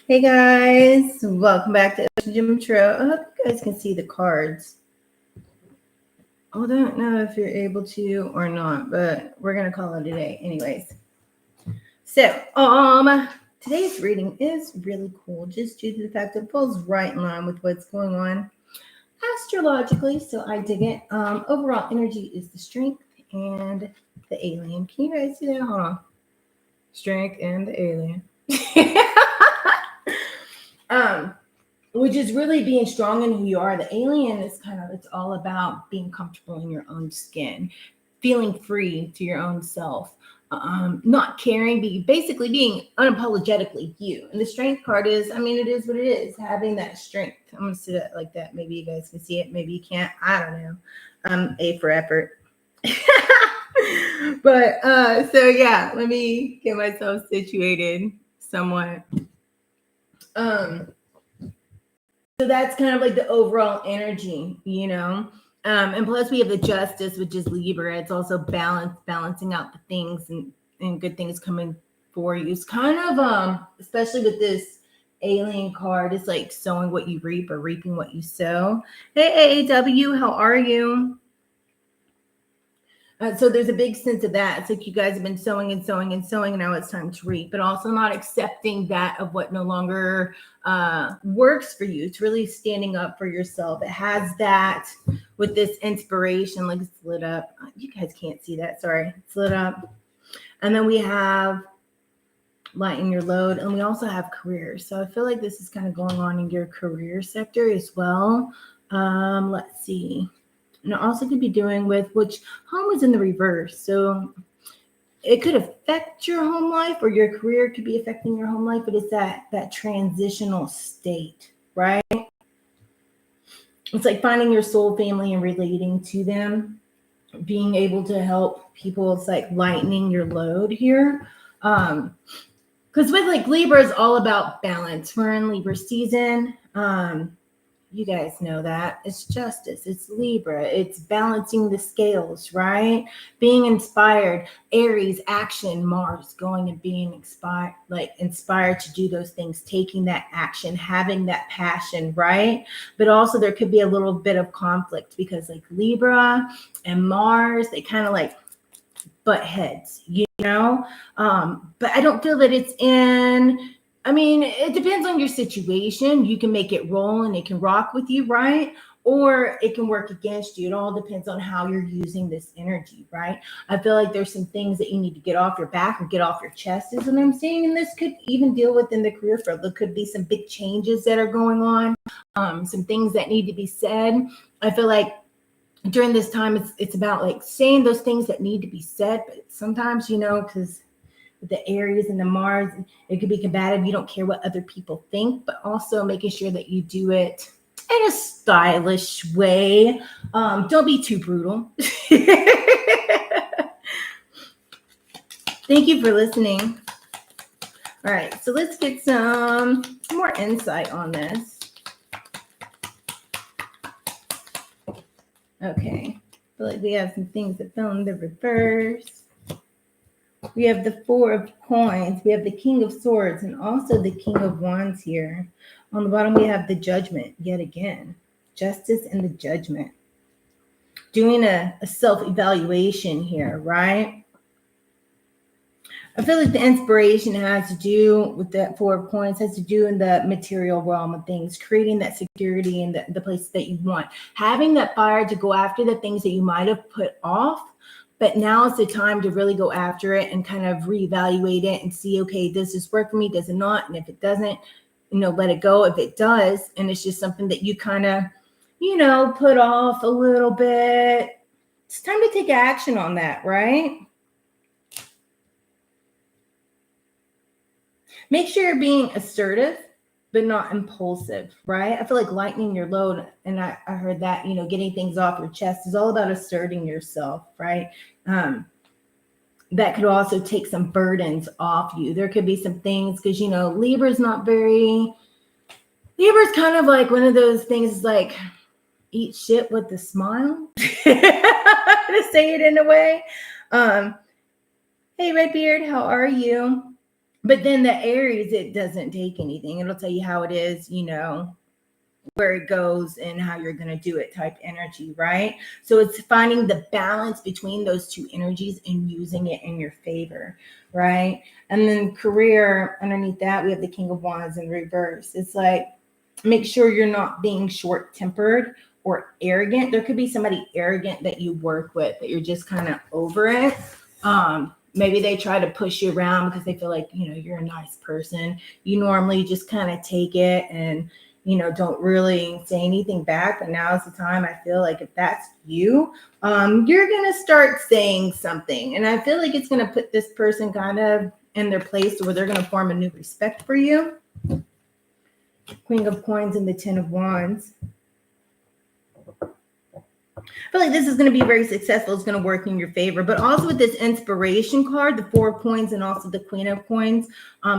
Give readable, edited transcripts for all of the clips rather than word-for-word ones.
Hey guys, welcome back to OceanGemTarot. I hope you guys can see the cards. I don't know if you're able to or not, but we're gonna call it a day anyways. So, today's reading is really cool just due to the fact that it falls right in line with what's going on astrologically, so I dig it. Overall energy is the strength and the alien. Can you guys see that? Hold on. Strength and the alien. Which is really being strong in who you are. The alien is it's all about being comfortable in your own skin, feeling free to your own self, not caring, basically being unapologetically you. And the strength card is, it is what it is, having that strength. I'm going to sit it like that. Maybe you guys can see it. Maybe you can't. I don't know. A for effort. But, so yeah, let me get myself situated somewhat. So that's kind of like the overall energy, and plus we have the Justice, which is Libra. It's also balancing out the things and good things coming for you. It's kind of, especially with this alien card, it's like sowing what you reap or reaping what you sow. Hey, AAW, how are you? So there's a big sense of that. It's like you guys have been sowing and sowing and sowing, and now it's time to reap, but also not accepting that of what no longer works for you. It's really standing up for yourself. It has that with this inspiration, like it's lit up. You guys can't see that. Sorry. It's lit up. And then we have lighten your load, and we also have career. So I feel like this is kind of going on in your career sector as well. Let's see. And it also could be doing with which home is in the reverse. So it could affect your home life, or your career could be affecting your home life, but it's that transitional state, right? It's like finding your soul family and relating to them, being able to help people. It's like lightening your load here. Because with like Libra is all about balance. We're in Libra season. You guys know that. It's Justice. It's Libra. It's balancing the scales, right? Being inspired. Aries, action. Mars, going and being inspired to do those things, taking that action, having that passion, right? But also there could be a little bit of conflict because like Libra and Mars, they kind of like butt heads, but I don't feel that it's it depends on your situation. You can make it roll and it can rock with you, right? Or it can work against you. It all depends on how you're using this energy, right? I feel like there's some things that you need to get off your back or get off your chest is what I'm saying. And this could even deal with in the career field. There could be some big changes that are going on, some things that need to be said. I feel like during this time, it's about like saying those things that need to be said. But sometimes, because the Aries and the Mars, it could be combative. You don't care what other people think, but also making sure that you do it in a stylish way. Don't be too brutal. Thank you for listening. All right, so let's get some more insight on this. Okay, I feel like we have some things that fell in the reverse. We have the Four of Coins. We have the King of Swords and also the King of Wands here. On the bottom, we have the Judgment yet again. Justice and the Judgment. Doing a self-evaluation here, right? I feel like the inspiration has to do with that Four of Coins, has to do in the material realm of things, creating that security in the place that you want. Having that fire to go after the things that you might have put off. But now is the time to really go after it and kind of reevaluate it and see, okay, does this work for me? Does it not? And if it doesn't, let it go. If it does, and it's just something that you kind of, put off a little bit, it's time to take action on that, right? Make sure you're being assertive, but not impulsive, right? I feel like lightening your load, and I heard that, getting things off your chest is all about asserting yourself, right? That could also take some burdens off you. There could be some things, because, Libra's kind of like one of those things, like eat shit with a smile, to say it in a way. Hey, Redbeard, how are you? But then the Aries, it doesn't take anything. It'll tell you how it is, where it goes and how you're going to do it type energy, right? So it's finding the balance between those two energies and using it in your favor, right? And then career, underneath that, we have the King of Wands in reverse. It's like, make sure you're not being short-tempered or arrogant. There could be somebody arrogant that you work with, that you're just kind of over it. Maybe they try to push you around because they feel like, you're a nice person. You normally just kind of take it and don't really say anything back. But now is the time, I feel like if that's you, you're going to start saying something. And I feel like it's going to put this person kind of in their place where they're going to form a new respect for you. Queen of Coins and the Ten of Wands. I feel like this is going to be very successful. It's going to work in your favor. But also with this inspiration card, the Four of Coins and also the Queen of Coins,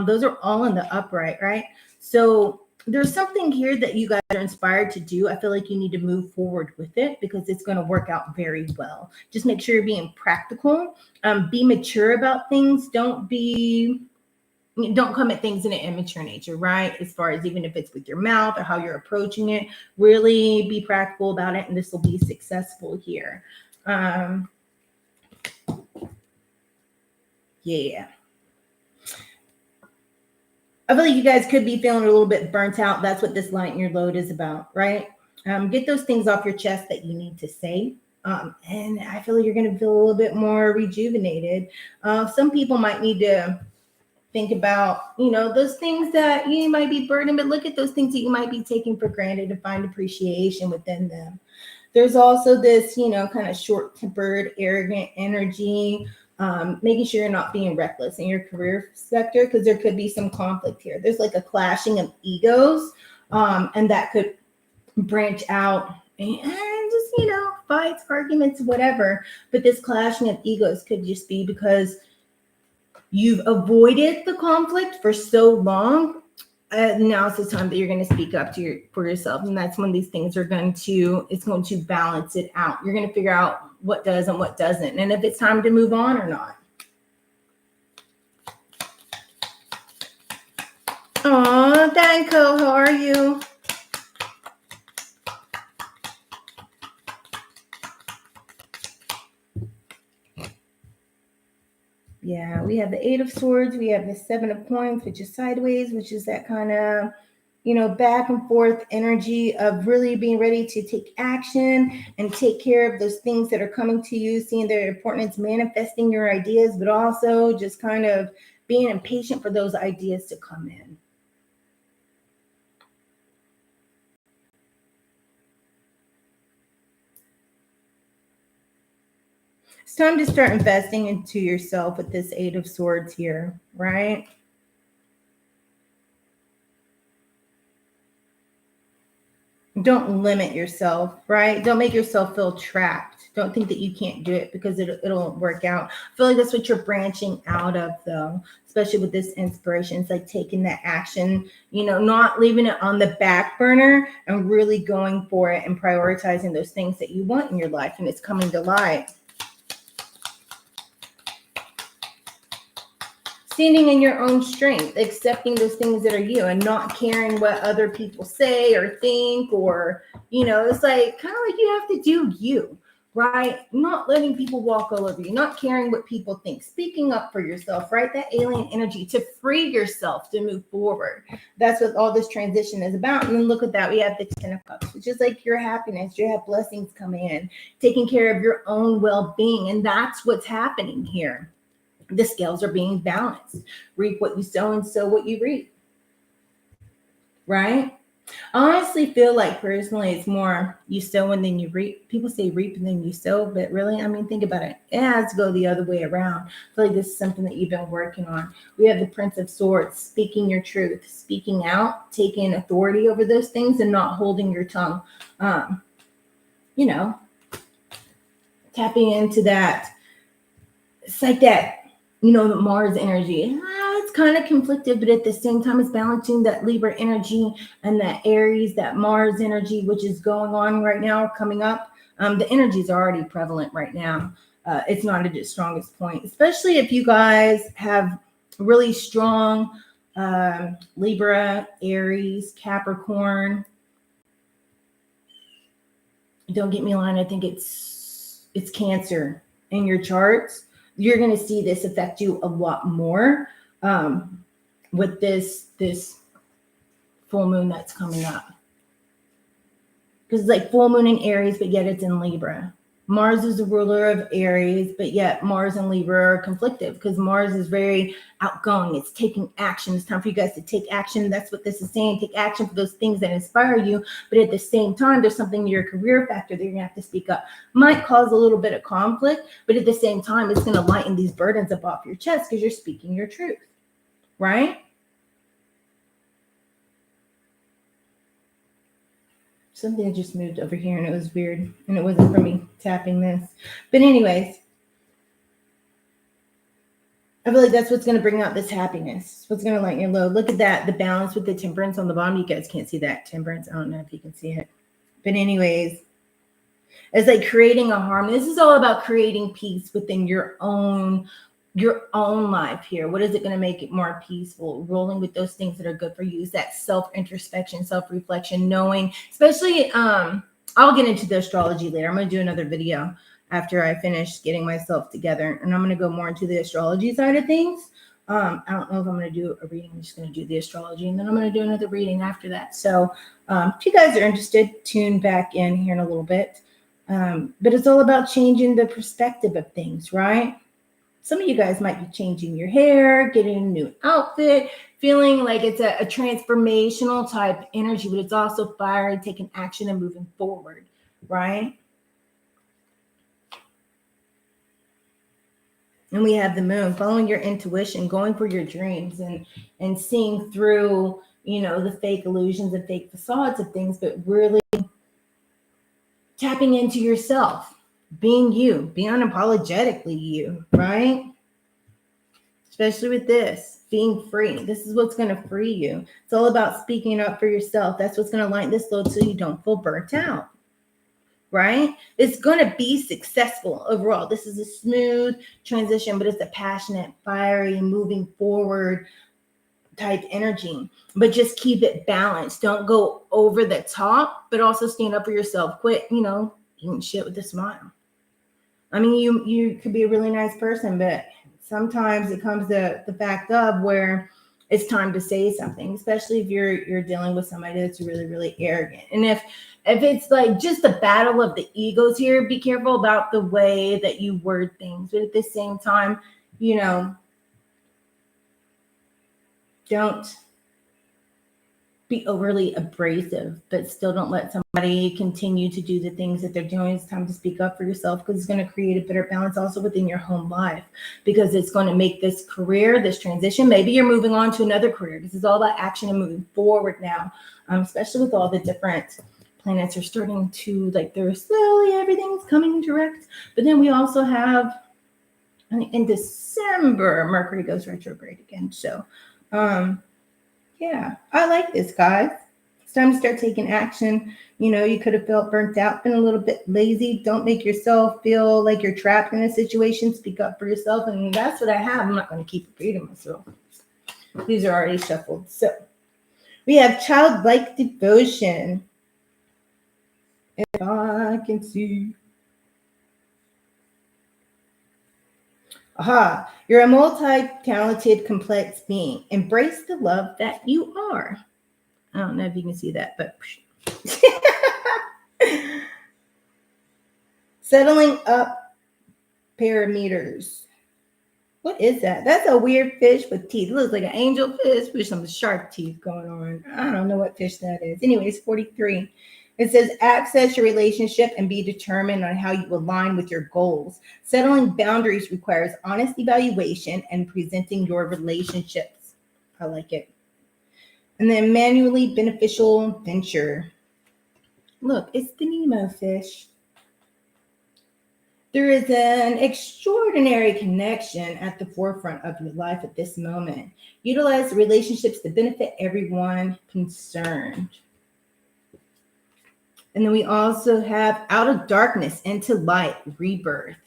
those are all in the upright, right? So there's something here that you guys are inspired to do. I feel like you need to move forward with it because it's going to work out very well. Just make sure you're being practical. Be mature about things. Don't come at things in an immature nature, right? As far as even if it's with your mouth or how you're approaching it, really be practical about it, and this will be successful here. Yeah. I feel like you guys could be feeling a little bit burnt out. That's what this lighten your load is about, right? Get those things off your chest that you need to say. And I feel like you're going to feel a little bit more rejuvenated. Some people might need to think about, those things that you might be burdened, but look at those things that you might be taking for granted and find appreciation within them. There's also this, kind of short-tempered, arrogant energy, making sure you're not being reckless in your career sector because there could be some conflict here. There's like a clashing of egos, and that could branch out and just, fights, arguments, whatever. But this clashing of egos could just be because you've avoided the conflict for so long. Now it's the time that you're going to speak up for yourself. And that's when these things it's going to balance it out. You're going to figure out what does and what doesn't. And if it's time to move on or not. Oh, Danko, how are you? Yeah, we have the Eight of Swords. We have the Seven of Coins, which is sideways, which is that kind of, back and forth energy of really being ready to take action and take care of those things that are coming to you, seeing their importance, manifesting your ideas, but also just kind of being impatient for those ideas to come in. It's time to start investing into yourself with this Eight of Swords here, right? Don't limit yourself, right? Don't make yourself feel trapped. Don't think that you can't do it because it'll work out. I feel like that's what you're branching out of, though, especially with this inspiration. It's like taking that action, not leaving it on the back burner and really going for it and prioritizing those things that you want in your life, and it's coming to light. Standing in your own strength, accepting those things that are you and not caring what other people say or think, or, it's like kind of like you have to do you, right? Not letting people walk all over you, not caring what people think, speaking up for yourself, right? That alien energy to free yourself to move forward. That's what all this transition is about. And then look at that. We have the Ten of Cups, which is like your happiness. You have blessings coming in, taking care of your own well-being. And that's what's happening here. The scales are being balanced. Reap what you sow and sow what you reap. Right? I honestly feel like personally it's more you sow and then you reap. People say reap and then you sow, but really, think about it. It has to go the other way around. I feel like this is something that you've been working on. We have the Prince of Swords, speaking your truth, speaking out, taking authority over those things and not holding your tongue. Tapping into that. It's like that. The Mars energy, it's kind of conflicted, but at the same time, it's balancing that Libra energy and that Aries, that Mars energy, which is going on right now, coming up. The energy is already prevalent right now. It's not at its strongest point, especially if you guys have really strong. Libra, Aries, Capricorn. Don't get me wrong, I think it's Cancer in your charts. You're going to see this affect you a lot more with this full moon that's coming up. Because it's like full moon in Aries, but yet it's in Libra. Mars is the ruler of Aries, but yet Mars and Libra are conflicted because Mars is very outgoing. It's taking action. It's time for you guys to take action. That's what this is saying. Take action for those things that inspire you. But at the same time, there's something in your career factor that you're going to have to speak up. Might cause a little bit of conflict, but at the same time, it's going to lighten these burdens up off your chest because you're speaking your truth, right? Something just moved over here and it was weird. And it wasn't for me tapping this. But anyways, I feel like that's what's going to bring out this happiness. What's going to lighten your load. Look at that. The balance with the temperance on the bottom. You guys can't see that temperance. I don't know if you can see it. But anyways, it's like creating a harmony. This is all about creating peace within your own life here. What is it going to make it more peaceful? Rolling with those things that are good for you is that self-introspection, self-reflection, knowing, especially, I'll get into the astrology later. I'm going to do another video after I finish getting myself together. And I'm going to go more into the astrology side of things. I don't know if I'm going to do a reading. I'm just going to do the astrology and then I'm going to do another reading after that. So if you guys are interested, tune back in here in a little bit. But it's all about changing the perspective of things, right? Some of you guys might be changing your hair, getting a new outfit, feeling like it's a transformational type energy, but it's also fiery, taking action and moving forward, right? And we have the moon, following your intuition, going for your dreams and seeing through, the fake illusions and fake facades of things, but really tapping into yourself. Being you, being unapologetically you, right? Especially with this, being free. This is what's going to free you. It's all about speaking up for yourself. That's what's going to lighten this load so you don't feel burnt out, right? It's going to be successful overall. This is a smooth transition, but it's a passionate, fiery, moving forward type energy. But just keep it balanced. Don't go over the top, but also stand up for yourself. Quit, eating shit with a smile. I mean, you could be a really nice person, but sometimes it comes to the fact of where it's time to say something, especially if you're dealing with somebody that's really, really arrogant. And if it's like just a battle of the egos here, be careful about the way that you word things. But at the same time, don't be overly abrasive, but still don't let somebody continue to do the things that they're doing. It's time to speak up for yourself because it's going to create a better balance also within your home life, because it's going to make this career, this transition. Maybe you're moving on to another career. This is all about action and moving forward now, especially with all the different planets are starting to, they're slowly, everything's coming direct. But then we also have, I think in December, Mercury goes retrograde again. So, yeah, I like this, guys. It's time to start taking action. You could have felt burnt out, been a little bit lazy. Don't make yourself feel like you're trapped in a situation. Speak up for yourself. And that's what I have. I'm not going to keep repeating myself. These are already shuffled. So we have childlike devotion. If I can see. Aha, you're a multi-talented, complex being. Embrace the love that you are. I don't know if you can see that, but settling up parameters. What is that? That's a weird fish with teeth. It looks like an angel fish with some shark teeth going on. I don't know what fish that is. Anyways, 43. It says, access your relationship and be determined on how you align with your goals. Settling boundaries requires honest evaluation and presenting your relationships. I like it. And then manually beneficial venture. Look, it's the Nemo fish. There is an extraordinary connection at the forefront of your life at this moment. Utilize the relationships to benefit everyone concerned. And then we also have out of darkness into light, rebirth.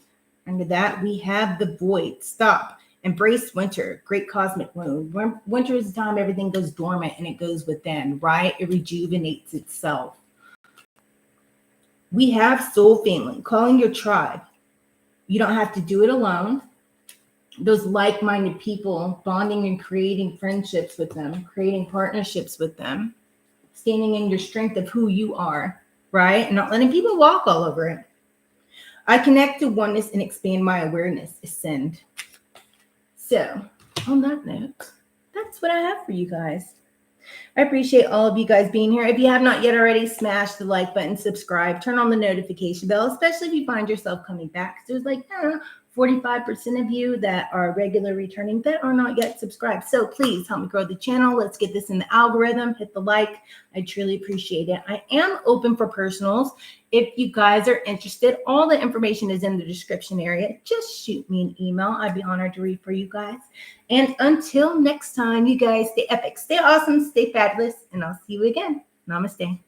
Under that, we have the void. Stop Embrace winter, great cosmic wound. Winter is the time everything goes dormant and it goes within, right? It rejuvenates itself. We have soul family, calling your tribe. You don't have to do it alone. Those like-minded people, bonding and creating friendships with them, creating partnerships with them, standing in your strength of who you are, right? And not letting people walk all over it. I connect to oneness and expand my awareness. Ascend. So, on that note, that's what I have for you guys. I appreciate all of you guys being here. If you have not yet already, smash the like button, subscribe, turn on the notification bell, especially if you find yourself coming back. There's like, I don't know, 45% of you that are regular returning that are not yet subscribed. So please help me grow the channel. Let's get this in the algorithm. Hit the like. I truly appreciate it. I am open for personals. If you guys are interested, all the information is in the description area. Just shoot me an email. I'd be honored to read for you guys. And until next time, you guys stay epic, stay awesome, stay fabulous, and I'll see you again. Namaste.